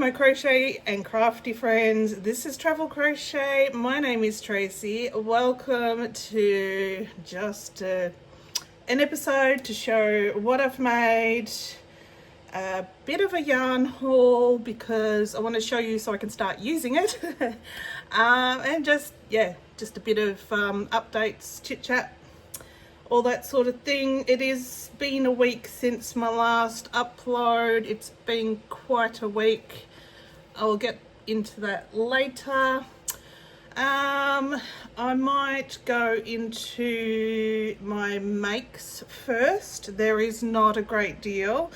my crochet and crafty friends. This is Travel Crochet. My name is Tracy. Welcome to just an episode to show what I've made. A bit of a yarn haul because I want to show you so I can start using it. And just a bit of updates, chit chat, all that sort of thing. It has been a week since my last upload. It's been quite a week. I'll get into that later. I might go into my makes first. There is not a great deal.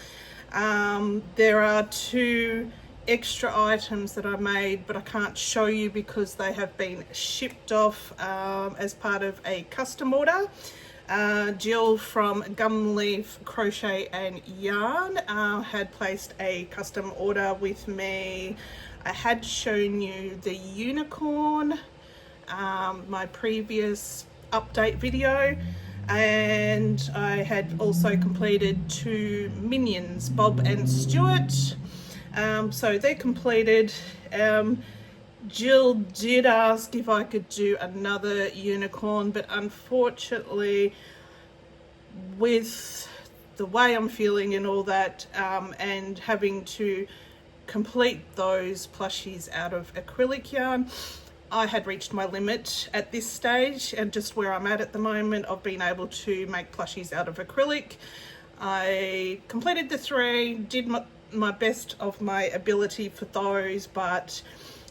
There are 2 extra items that I made, but I can't show you because they have been shipped off as part of a custom order. Jill from Gumleaf Crochet and Yarn had placed a custom order with me. I had shown you the unicorn, my previous update video, and I had also completed 2 minions, Bob and Stuart. So they're completed. Jill did ask if I could do another unicorn, but unfortunately, with the way I'm feeling and all that, and having to complete those plushies out of acrylic yarn, I had reached my limit at this stage, and just where I'm at the moment of being able to make plushies out of acrylic. I completed the 3, did my best of my ability for those, but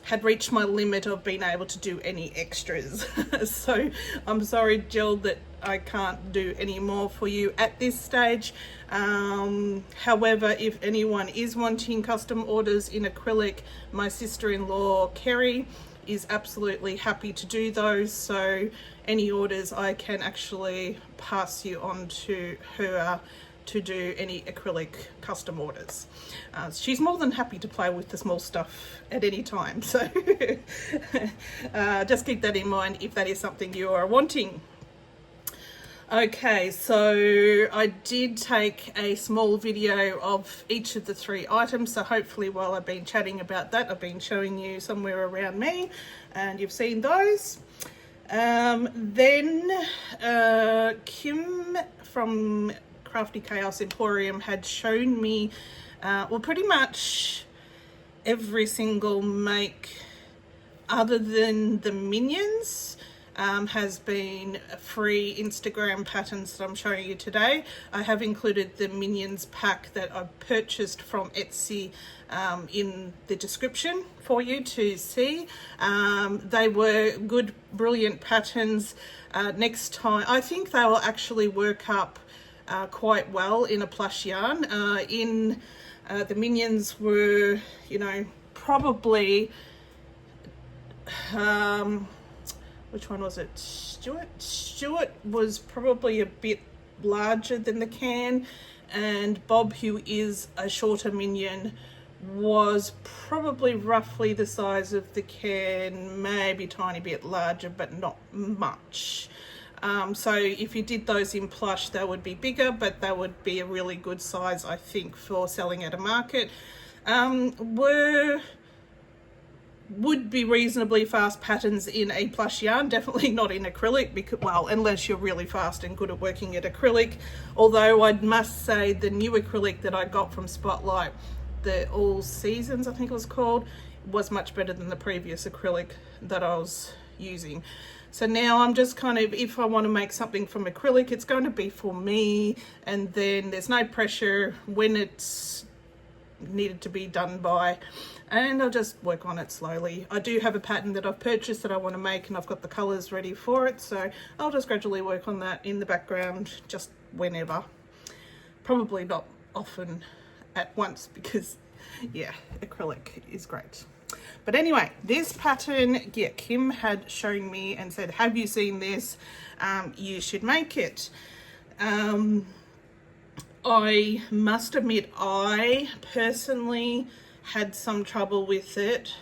had reached my limit of being able to do any extras. So I'm sorry, Jill, that I can't do any more for you at this stage. However, if anyone is wanting custom orders in acrylic, my sister-in-law Kerry is absolutely happy to do those. So any orders, I can actually pass you on to her to do any acrylic custom orders. She's more than happy to play with the small stuff at any time, so just keep that in mind if that is something you are wanting. Okay, so I did take a small video of each of the 3 items, so hopefully while I've been chatting about that, I've been showing you somewhere around me and you've seen those. Then Kim from Crafty Chaos Emporium had shown me pretty much every single make other than the minions has been free Instagram patterns that I'm showing you today. I have included the minions pack that I purchased from Etsy in the description for you to see. They were good, brilliant patterns. Next time, I think they will actually work up quite well in a plush yarn. The minions were, probably which one was it? Stuart was probably a bit larger than the can, and Bob, who is a shorter minion, was probably roughly the size of the can, maybe a tiny bit larger, but not much. So if you did those in plush, they would be bigger, but that would be a really good size, I think, for selling at a market. Would be reasonably fast patterns in a plush yarn, definitely not in acrylic, because, well, unless you're really fast and good at working at acrylic. Although I must say the new acrylic that I got from Spotlight, the All Seasons I think it was called, was much better than the previous acrylic that I was using. So now I'm just kind of, if I want to make something from acrylic, it's going to be for me, and then there's no pressure when it's needed to be done by, and I'll just work on it slowly. I do have a pattern that I've purchased that I want to make, and I've got the colors ready for it, so I'll just gradually work on that in the background just whenever. Probably not often at once because, yeah, acrylic is great. But anyway, this pattern, yeah, Kim had shown me and said, have you seen this? You should make it. I must admit, I personally had some trouble with it.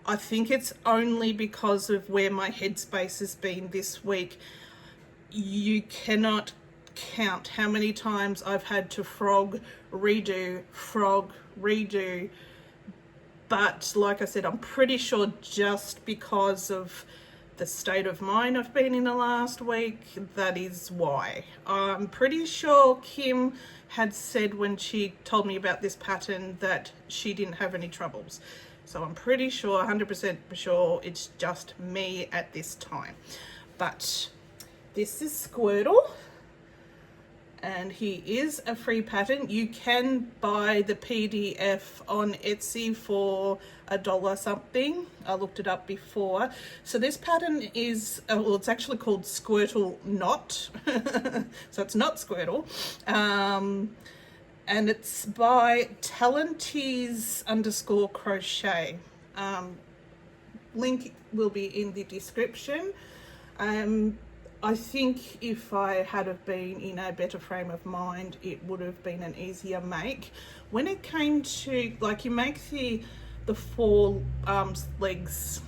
I think it's only because of where my headspace has been this week. You cannot count how many times I've had to frog, redo, but like I said, I'm pretty sure just because of the state of mind I've been in the last week, that is why. I'm pretty sure Kim had said when she told me about this pattern that she didn't have any troubles. So I'm pretty sure, 100% sure, it's just me at this time. But this is Squirtle, and he is a free pattern. You can buy the PDF on Etsy for $1 something. I looked it up before. So this pattern is, well, it's actually called Squirtle Knot. So it's not Squirtle. And it's by Talentees_crochet. Link will be in the description. I think if I had have been in a better frame of mind, it would have been an easier make. When it came to, like, you make the 4 arms, legs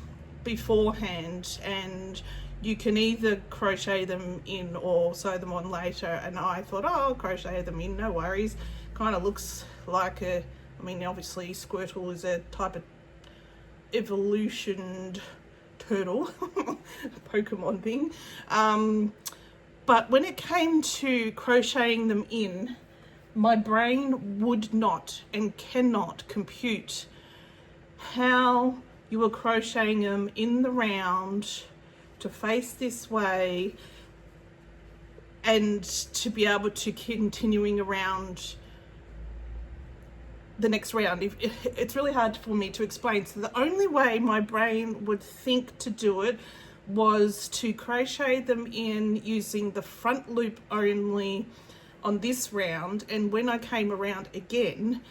beforehand, and you can either crochet them in or sew them on later, and I thought, oh, I'll crochet them in, no worries. Kind of looks like a, I mean, obviously Squirtle is a type of evolutioned turtle Pokemon thing, but when it came to crocheting them in, my brain would not and cannot compute how you were crocheting them in the round to face this way and to be able to continuing around the next round. It's really hard for me to explain. So the only way my brain would think to do it was to crochet them in using the front loop only on this round, and when I came around again,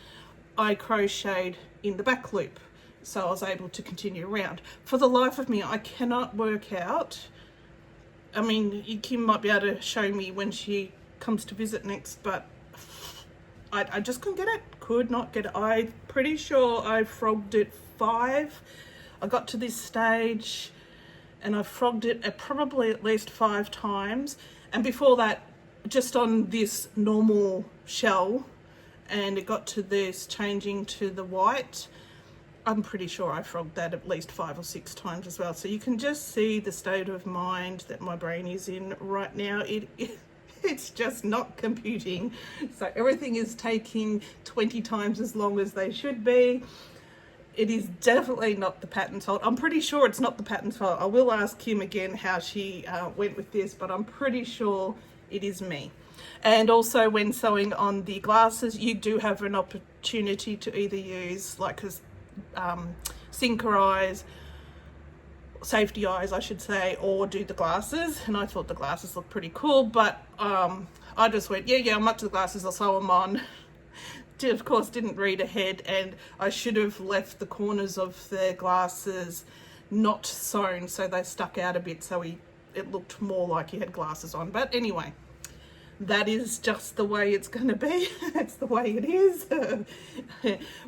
I crocheted in the back loop, so I was able to continue around. For the life of me, I cannot work out. I mean, Kim might be able to show me when she comes to visit next, but I just couldn't get it. Could not get it. I'm pretty sure I frogged it 5. I got to this stage and I frogged it probably at least 5 times. And before that, just on this normal shell, and it got to this changing to the white, I'm pretty sure I frogged that at least 5 or 6 times as well. So you can just see the state of mind that my brain is in right now. It's just not computing. So everything is taking 20 times as long as they should be. It is definitely not the pattern's fault. I'm pretty sure it's not the pattern's fault. I will ask Kim again how she went with this, but I'm pretty sure it is me. And also when sewing on the glasses, you do have an opportunity to either use like sinker eyes, safety eyes I should say, or do the glasses. And I thought the glasses looked pretty cool, but I just went, yeah, I'm up to the glasses, I'll sew them on. Of course didn't read ahead, and I should have left the corners of the glasses not sewn so they stuck out a bit, so it looked more like he had glasses on. But anyway, that is just the way it's going to be. That's the way it is.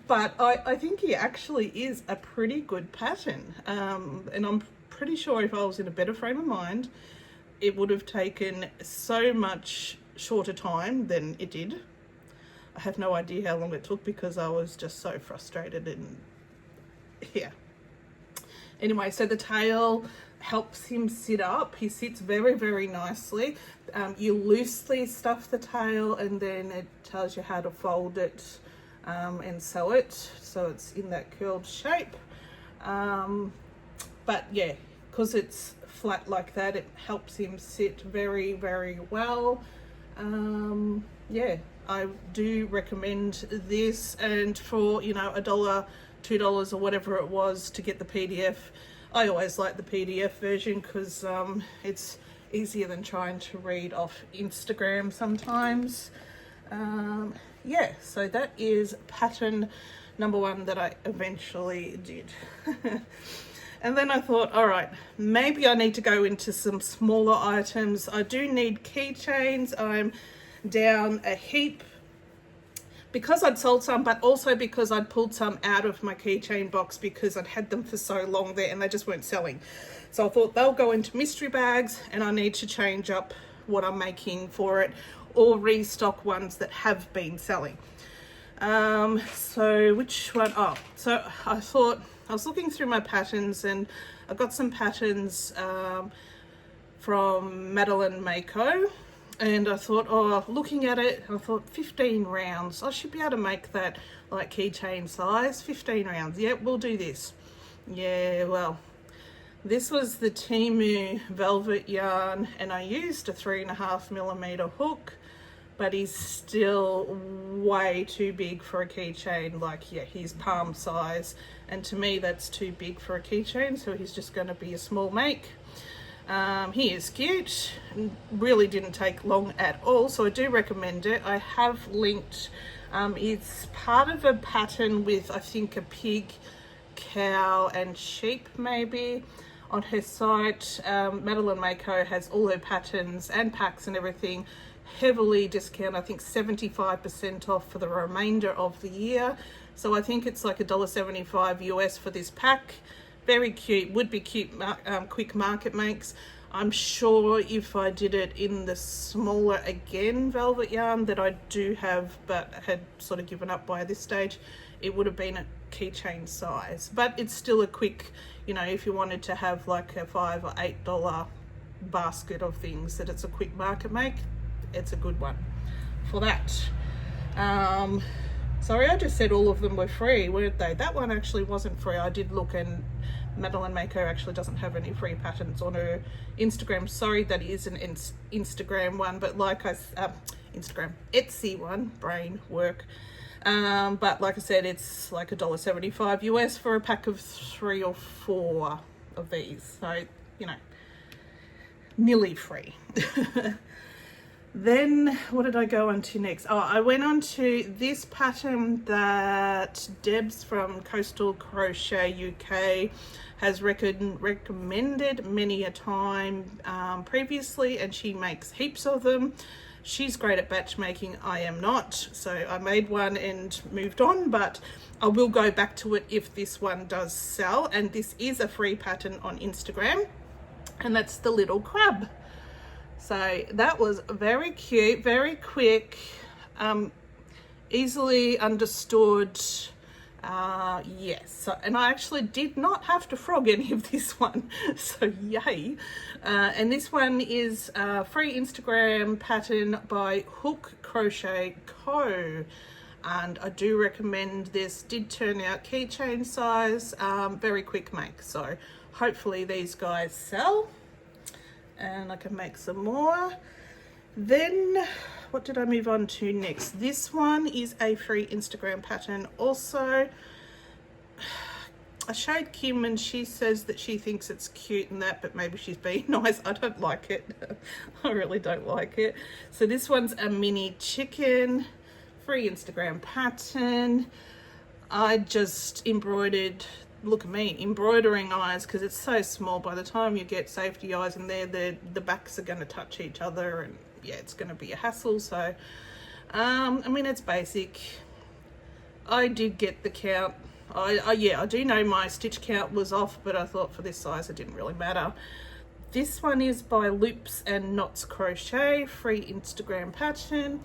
But I think he actually is a pretty good pattern, and I'm pretty sure if I was in a better frame of mind, it would have taken so much shorter time than it did. I have no idea how long it took because I was just so frustrated, and yeah. Anyway, so the tail helps him sit up. He sits very, very nicely. You loosely stuff the tail, and then it tells you how to fold it and sew it so it's in that curled shape. But yeah, because it's flat like that, it helps him sit very, very well. Yeah, I do recommend this, and for, you know, $1, $2 or whatever it was to get the PDF. I always like the PDF version because it's easier than trying to read off Instagram sometimes. Yeah, so that is pattern number 1 that I eventually did. And then I thought, all right, maybe I need to go into some smaller items. I do need keychains. I'm down a heap because I'd sold some, but also because I'd pulled some out of my keychain box because I'd had them for so long there and they just weren't selling. So I thought they'll go into mystery bags, and I need to change up what I'm making for it or restock ones that have been selling. So which one? Oh, so I thought, I was looking through my patterns and I got some patterns from Madeline Mako, and I thought, oh, looking at it, I thought 15 rounds, I should be able to make that like keychain size. 15 rounds, yep, we'll do this. Yeah, well, this was the Timu velvet yarn and I used a 3.5mm hook, but he's still way too big for a keychain. Like, yeah, he's palm size, and to me that's too big for a keychain, so he's just going to be a small make. He is cute, really didn't take long at all, so I do recommend it. I have linked, it's part of a pattern with, I think, a pig, cow and sheep maybe on her site. Madeline Mako has all her patterns and packs and everything heavily discounted. I think 75% off for the remainder of the year, so I think it's like $1.75 US for this pack. Very cute, would be cute quick market makes. I'm sure if I did it in the smaller, again, velvet yarn that I do have but had sort of given up by this stage, it would have been a keychain size. But it's still a quick, you know, if you wanted to have like a $5 or $8 basket of things, that it's a quick market make, it's a good one for that. Sorry, I just said all of them were free, weren't they? That one actually wasn't free. I did look, and Madeline Mako actually doesn't have any free patterns on her Instagram. Sorry, that is an Instagram one, but like I Instagram, Etsy one, brain work. But like I said, it's like $1.75 US for a pack of 3 or 4 of these. So, you know, nearly free. Then what did I go on to next? Oh, I went on to this pattern that Debs from Coastal Crochet UK has recommended many a time previously, and she makes heaps of them. She's great at batch making, I am not, so I made one and moved on, but I will go back to it if this one does sell. And this is a free pattern on Instagram, and that's the little crab. So that was very cute, very quick, easily understood. Yes, so, and I actually did not have to frog any of this one, so yay. And this one is a free Instagram pattern by Hook Crochet Co. And I do recommend this. Did turn out keychain size, very quick make. So hopefully these guys sell and I can make some more. Then what did I move on to next? This one is a free Instagram pattern also. I showed Kim and she says that she thinks it's cute and that, but maybe she's being nice. I don't like it. I really don't like it. So this one's a mini chicken, free Instagram pattern. I just embroidered, look at me, embroidering eyes, because it's so small. By the time you get safety eyes in there, the backs are going to touch each other, and yeah, it's going to be a hassle. So I mean, it's basic. I did get the count. Yeah, I do know my stitch count was off, but I thought for this size it didn't really matter. This one is by Loops and Knots Crochet, free Instagram pattern.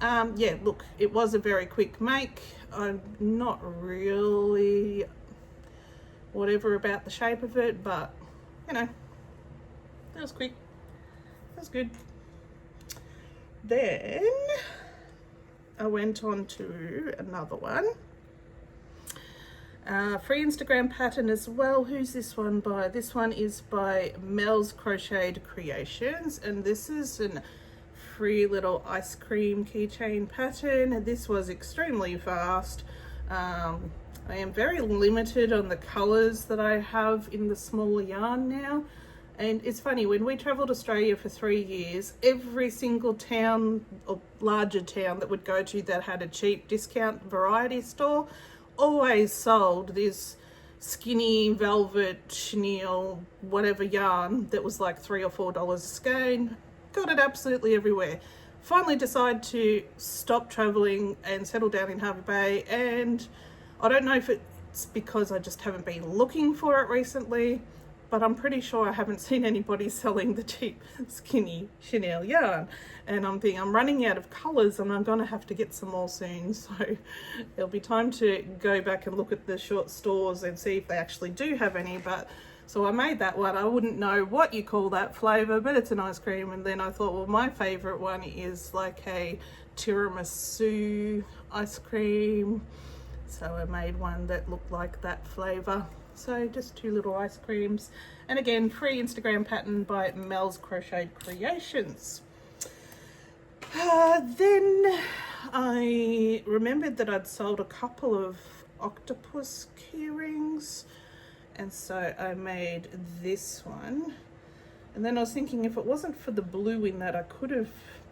Yeah, look, it was a very quick make. I'm not really whatever about the shape of it, but you know, that was quick, that's good. Then I went on to another one, free Instagram pattern as well. Who's this one by? This one is by Mel's Crocheted Creations, and this is a free little ice cream keychain pattern. This was extremely fast. I am very limited on the colors that I have in the smaller yarn now. And it's funny, when we travelled Australia for 3 years, every single town or larger town that would go to that had a cheap discount variety store always sold this skinny velvet chenille whatever yarn that was like $3 or $4 a skein. Got it absolutely everywhere. Finally decided to stop travelling and settle down in Harvey Bay, and I don't know if it's because I just haven't been looking for it recently, but I'm pretty sure I haven't seen anybody selling the cheap skinny chenille yarn. And I'm thinking I'm running out of colours and I'm going to have to get some more soon. So it'll be time to go back and look at the short stores and see if they actually do have any. But so I made that one. I wouldn't know what you call that flavour, but it's an ice cream. And then I thought, well, my favourite one is like a tiramisu ice cream. So I made one that looked like that flavour. So just 2 little ice creams. And again, free Instagram pattern by Mel's Crochet Creations. Then I remembered that I'd sold a couple of octopus key rings. And so I made this one. And then I was thinking if it wasn't for the blue in that, I could have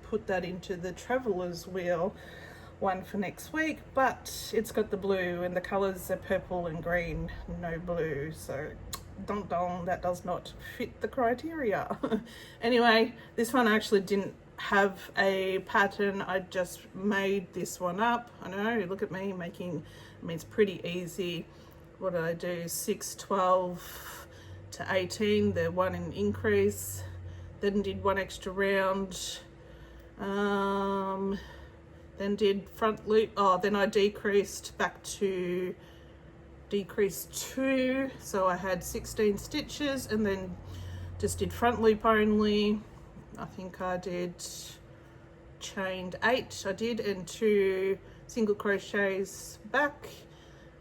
put that into the Traveller's Wheel one for next week, but it's got the blue and the colors are purple and green, no blue, so dong dong, that does not fit the criteria. Anyway, this one actually didn't have a pattern. I just made this one up. I know, look at me making, I mean, it's pretty easy. What did I do? 6, 12 to 18, the one in increase, then did 1 extra round, then did front loop. Oh, then I decreased back to decrease 2, so I had 16 stitches, and then just did front loop only. I think I did chained 8, I did, and 2 single crochets back,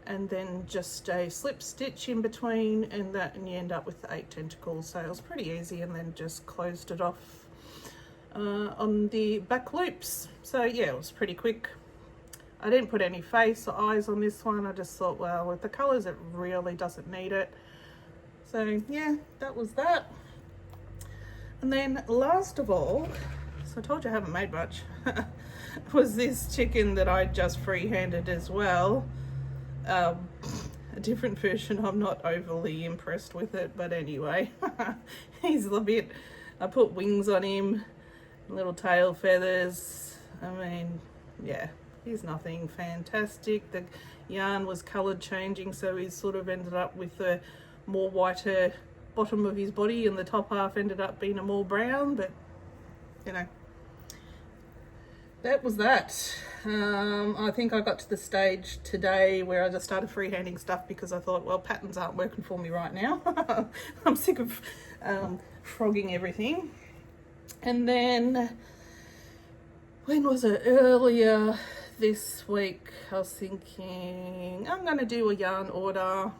and then just a slip stitch in between, and you end up with 8 tentacles. So it was pretty easy, and then just closed it off on the back loops. So yeah, it was pretty quick. I didn't put any face or eyes on this one. I just thought, well, with the colors it really doesn't need it. So yeah, that was that. And then last of all, so I told you I haven't made much, was this chicken that I just freehanded as well. A different version. I'm not overly impressed with it, but anyway, he's a bit, I put wings on him, little tail feathers. I mean, yeah, he's nothing fantastic. The yarn was coloured changing, so he sort of ended up with a more whiter bottom of his body, and the top half ended up being a more brown, but you know, that was that. I think I got to the stage today where I just started freehanding stuff because I thought, well, patterns aren't working for me right now. I'm sick of frogging everything. And then, when was it? Earlier this week, I was thinking, I'm going to do a yarn order.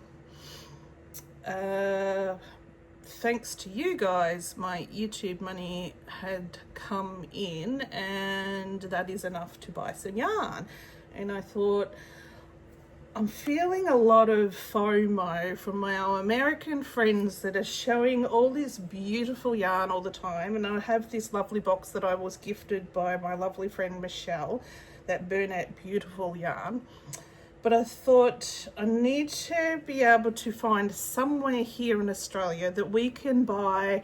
Thanks to you guys, my YouTube money had come in, and that is enough to buy some yarn. And I thought, I'm feeling a lot of FOMO from our American friends that are showing all this beautiful yarn all the time. And I have this lovely box that I was gifted by my lovely friend Michelle, that Burnett beautiful yarn. But I thought I need to be able to find somewhere here in Australia that we can buy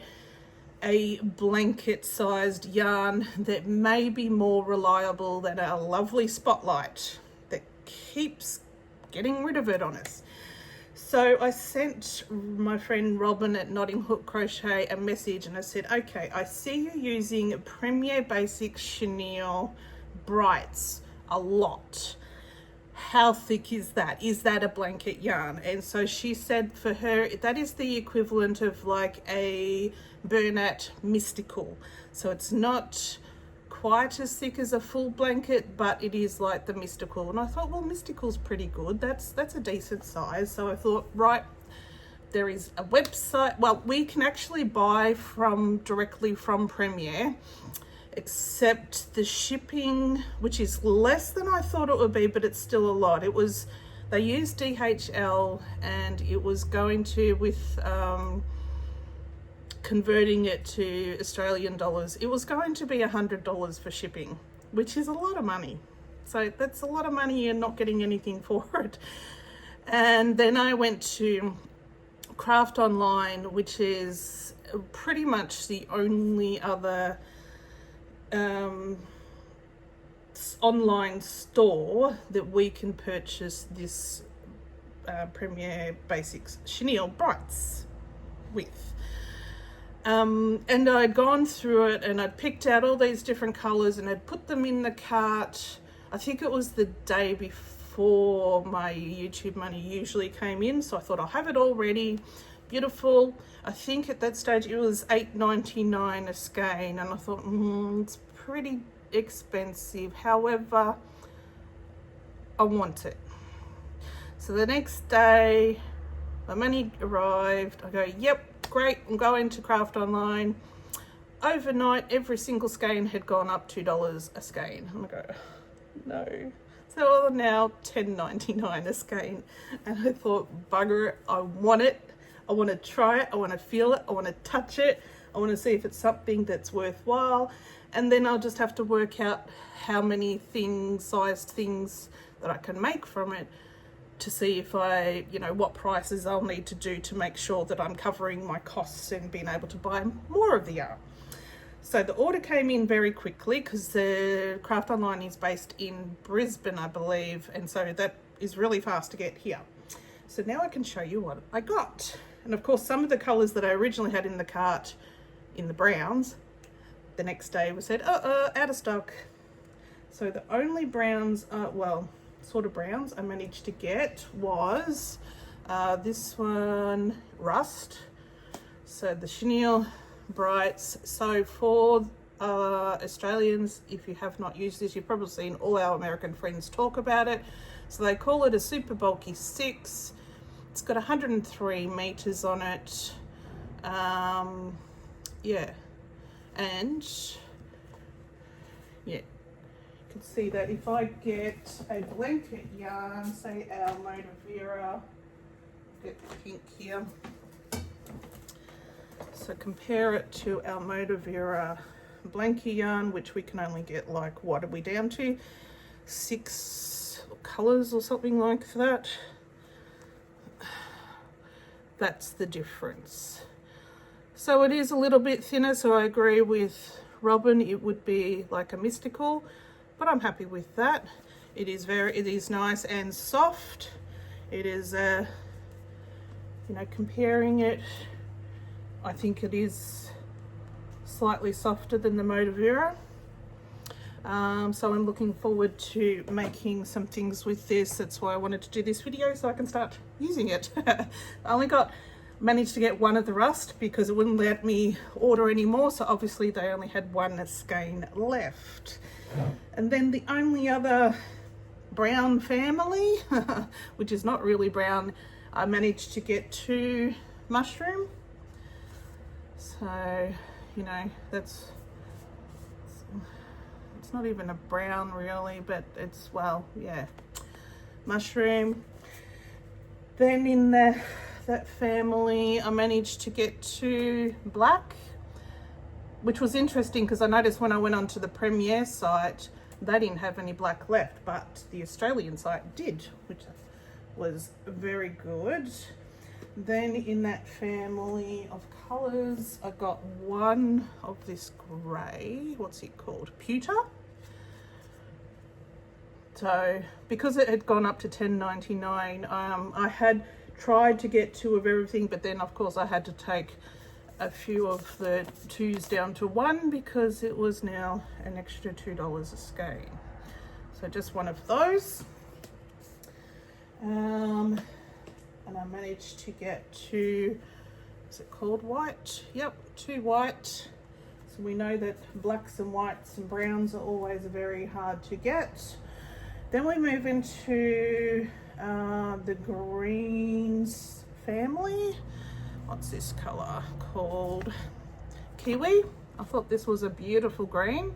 a blanket sized yarn that may be more reliable than our lovely Spotlight that keeps getting rid of it on us. So I sent my friend Robin at Notting Hook Crochet a message, and I said, okay, I see you using Premier Basics Chenille Brights a lot. How thick is that? Is that a blanket yarn? And so she said for her, that is the equivalent of like a Burnett Mystical. So it's not quite as thick as a full blanket, but it is like the Mystical. And I thought, well, Mystical's pretty good. That's a decent size. So I thought, right, there is a website. Well, we can actually buy directly from Premier, except the shipping, which is less than I thought it would be, but it's still a lot. They used DHL, and it was going to, with converting it to Australian dollars, it was going to be $100 for shipping, which is a lot of money. So that's a lot of money and not getting anything for it. And then I went to Craft Online, which is pretty much the only other online store that we can purchase this Premier Basics Chenille Brights. with. And I'd gone through it and I'd picked out all these different colours and I'd put them in the cart. I think it was the day before my YouTube money usually came in, so I thought I'll have it all ready, beautiful. I think at that stage it was $8.99 a skein, and I thought it's pretty expensive, however I want it. So the next day my money arrived. I go, yep, great, I'm going to Craft Online. Overnight every single skein had gone up $2 a skein. And I go, no. So now $10.99 a skein, and I thought, bugger it, I want it. I want to try it, I want to feel it, I want to touch it, I want to see if it's something that's worthwhile, and then I'll just have to work out how many sized things that I can make from it to see if I, what prices I'll need to do to make sure that I'm covering my costs and being able to buy more of the yarn. So the order came in very quickly because the Craft Online is based in Brisbane, I believe, and so that is really fast to get here. So now I can show you what I got. And of course, some of the colours that I originally had in the cart in the browns, the next day was said, out of stock. So the only browns, sort of browns I managed to get was this one, Rust. So the chenille brights. So for Australians, if you have not used this, you've probably seen all our American friends talk about it. So they call it a super bulky 6. It's got 103 meters on it. Yeah, and yeah, you can see that if I get a blanket yarn, say our Motivera, get the pink here. So compare it to our Motivera blanket yarn, which we can only get, like, what are we down to? 6 colors or something like that. That's the difference. So it is a little bit thinner, so I agree with Robin, it would be like a mystical, but I'm happy with that. It is nice and soft. It is comparing it, I think it is slightly softer than the Motivera. So I'm looking forward to making some things with this. That's why I wanted to do this video, so I can start using it. I managed to get one of the Rust because it wouldn't let me order any more, so obviously they only had one skein left. And then the only other brown family, which is not really brown, I managed to get 2 mushroom. So, that's, it's not even a brown really, but it's, mushroom. Then in that family, I managed to get 2 black, which was interesting because I noticed when I went onto the Premier site, they didn't have any black left, but the Australian site did, which was very good. Then in that family of colours, I got one of this grey, what's it called? Pewter. So because it had gone up to $10.99, I had tried to get 2 of everything, but then of course I had to take a few of the 2s down to 1 because it was now an extra $2 a skein. So just one of those. And I managed to get 2, is it called white? Yep, 2 white. So we know that blacks and whites and browns are always very hard to get. Then we move into the greens family. What's this color called? Kiwi. I thought this was a beautiful green.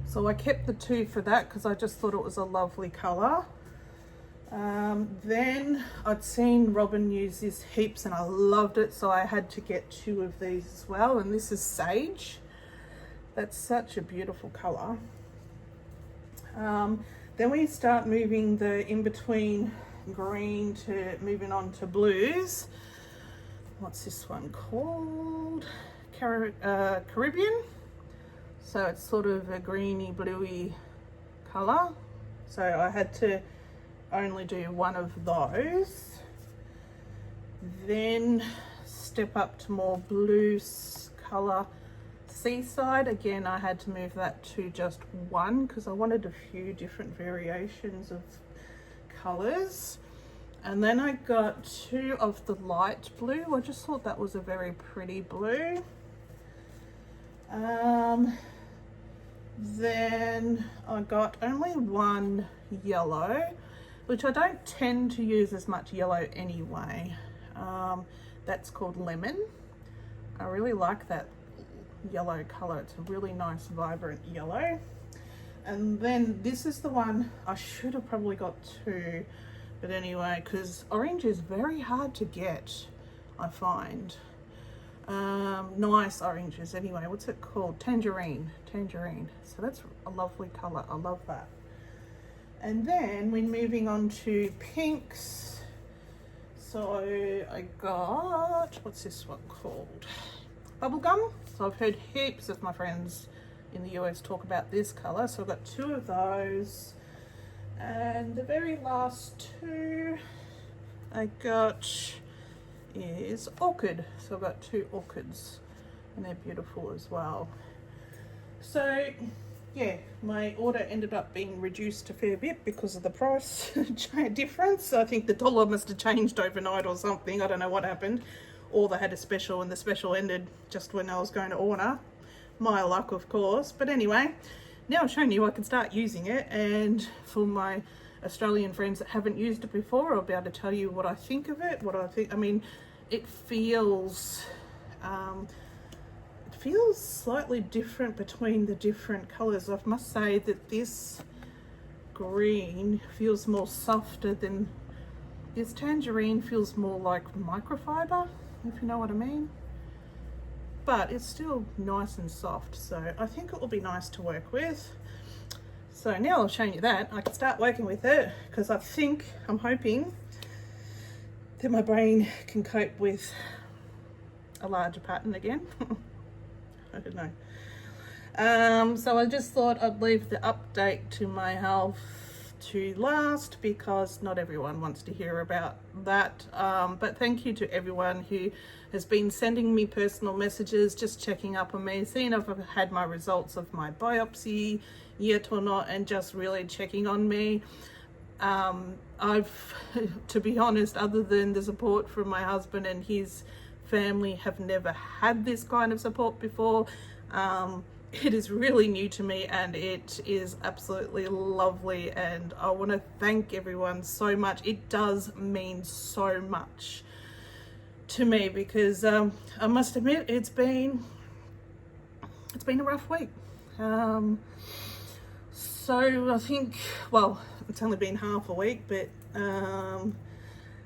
So I kept the 2 for that because I just thought it was a lovely color. Then I'd seen Robin use this heaps and I loved it, so I had to get 2 of these as well, and this is Sage. That's such a beautiful color. Then we start moving the in-between green to moving on to blues. What's this one called? Caribbean. So it's sort of a greeny bluey color, so I had to only do one of those. Then step up to more blue colour Seaside. Again, I had to move that to just one because I wanted a few different variations of colours. And then I got two of the light blue. I just thought that was a very pretty blue. Then I got only one yellow, which I don't tend to use as much yellow anyway. That's called Lemon. I really like that yellow color. It's a really nice vibrant yellow. And then this is the one I should have probably got two, but anyway, because orange is very hard to get, I find. Nice oranges anyway. What's it called? Tangerine. So that's a lovely color. I love that. And then we're moving on to pinks. So I got, what's this one called? Bubblegum. So I've heard heaps of my friends in the US talk about this color. So I've got two of those. And the very last two I got is orchid. So I've got two orchids and they're beautiful as well. So yeah, my order ended up being reduced a fair bit because of the price difference. I think the dollar must have changed overnight or something. I don't know what happened. Or they had a special and the special ended just when I was going to order. My luck, of course. But anyway, now I've shown you I can start using it, and for my Australian friends that haven't used it before, I'll be able to tell you what I think of it, I mean, it feels slightly different between the different colors. I must say that this green feels more softer than this tangerine. Feels more like microfiber, if you know what I mean, but it's still nice and soft, so I think it will be nice to work with. So now I've shown you that, I can start working with it, because I'm hoping that my brain can cope with a larger pattern again. I don't know. So I just thought I'd leave the update to my health to last, because not everyone wants to hear about that. But thank you to everyone who has been sending me personal messages, just checking up on me, seeing if I've had my results of my biopsy yet or not, and just really checking on me. I've, to be honest, other than the support from my husband and his family, have never had this kind of support before. It is really new to me, and it is absolutely lovely, and I want to thank everyone so much. It does mean so much to me, because I must admit it's been a rough week. So I think, well, it's only been half a week, but I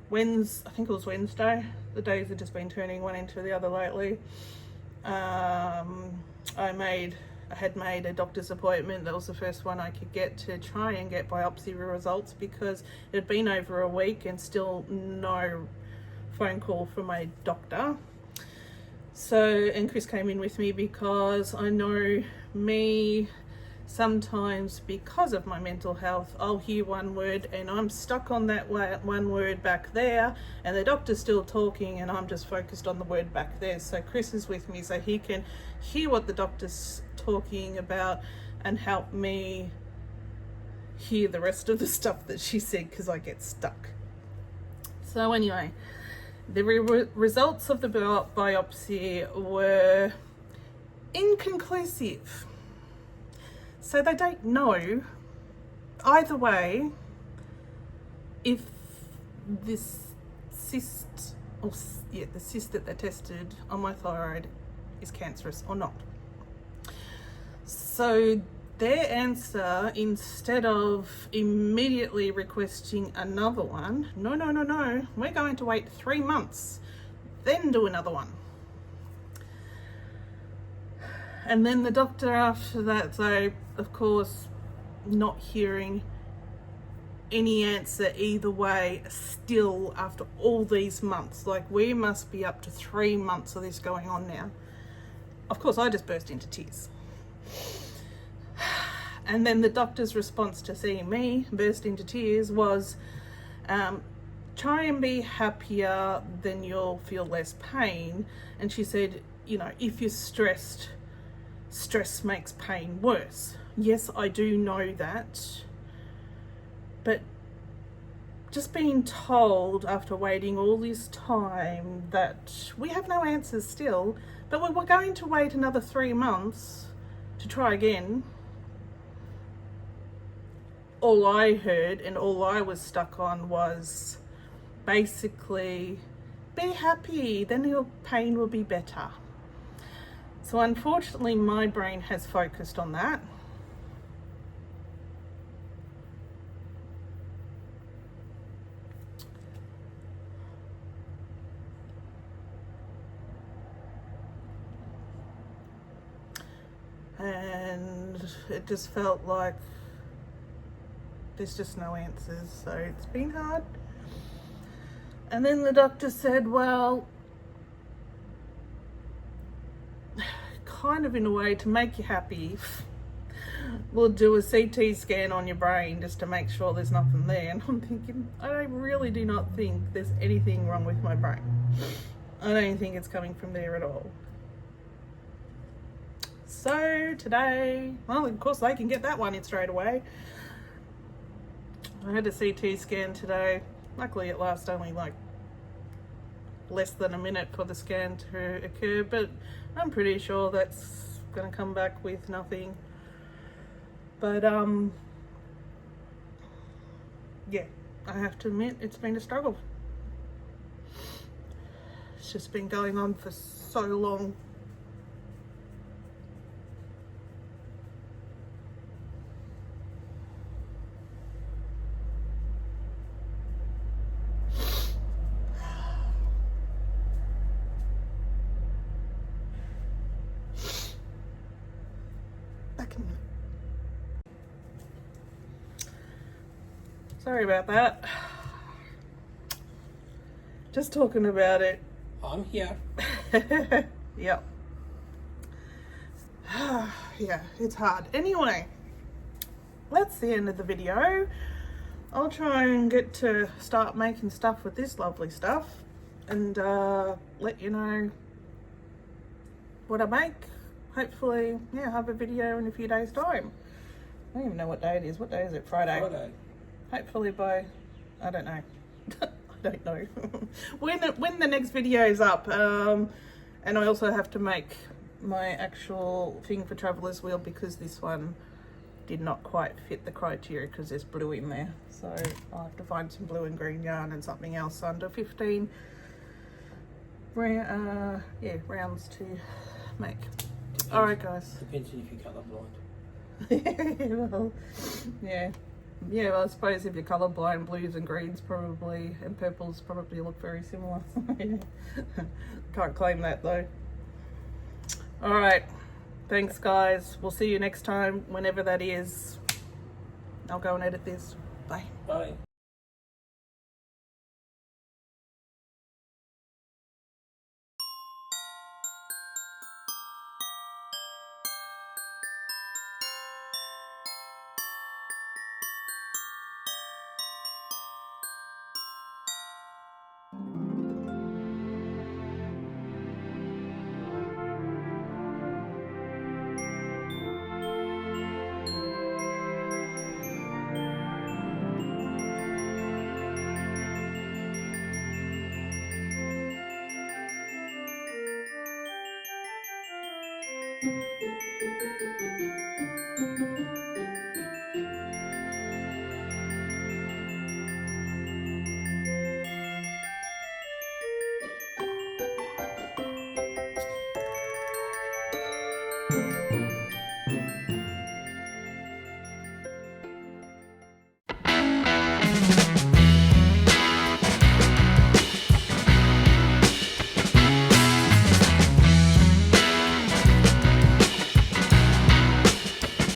think it was Wednesday. The days have just been turning one into the other lately. I had made a doctor's appointment. That was the first one I could get to try and get biopsy results, because it had been over a week and still no phone call from my doctor. So, and Chris came in with me, because I know me, sometimes because of my mental health, I'll hear one word and I'm stuck on that one word back there, and the doctor's still talking and I'm just focused on the word back there. So Chris is with me so he can hear what the doctor's talking about and help me hear the rest of the stuff that she said, because I get stuck. So anyway, the results of the biopsy were inconclusive. So they don't know either way if this cyst, the cyst that they tested on my thyroid is cancerous or not. So their answer, instead of immediately requesting another one, no, we're going to wait 3 months, then do another one. And then the doctor after that, so of course, not hearing any answer either way still after all these months. Like, we must be up to 3 months of this going on now. Of course, I just burst into tears. And then the doctor's response to seeing me burst into tears was, try and be happier, then you'll feel less pain. And she said, you know, if you're stressed, stress makes pain worse. Yes, I do know that, but just being told after waiting all this time that we have no answers still, but we're going to wait another 3 months to try again. All I heard and all I was stuck on was basically, be happy, then your pain will be better. So unfortunately my brain has focused on that. And it just felt like there's just no answers, so it's been hard. And then the doctor said, well, kind of in a way to make you happy, we'll do a CT scan on your brain just to make sure there's nothing there. And I'm thinking, I really do not think there's anything wrong with my brain. I don't think it's coming from there at all. So today, well, of course they can get that one in straight away. I had a CT scan today. Luckily it lasted only like less than a minute for the scan to occur, but I'm pretty sure that's going to come back with nothing. But yeah, I have to admit it's been a struggle. It's just been going on for so long. Sorry about that. Just talking about it. I'm here. Yep. Yeah, it's hard. Anyway, that's the end of the video. I'll try and get to start making stuff with this lovely stuff and let you know what I make. Hopefully, yeah, have a video in a few days' time. I don't even know what day it is. What day is it? Friday. Friday. Hopefully by, I don't know. I don't know. when the next video is up. And I also have to make my actual thing for Traveller's Wheel because this one did not quite fit the criteria because there's blue in there. So I'll have to find some blue and green yarn and something else under 15 rounds to make. All right, guys. Depends on if you're colourblind. Well, yeah. Yeah, well, I suppose if you're colourblind, blues and greens probably, and purples probably look very similar. Can't claim that though. Alright, thanks guys. We'll see you next time, whenever that is. I'll go and edit this. Bye. Bye.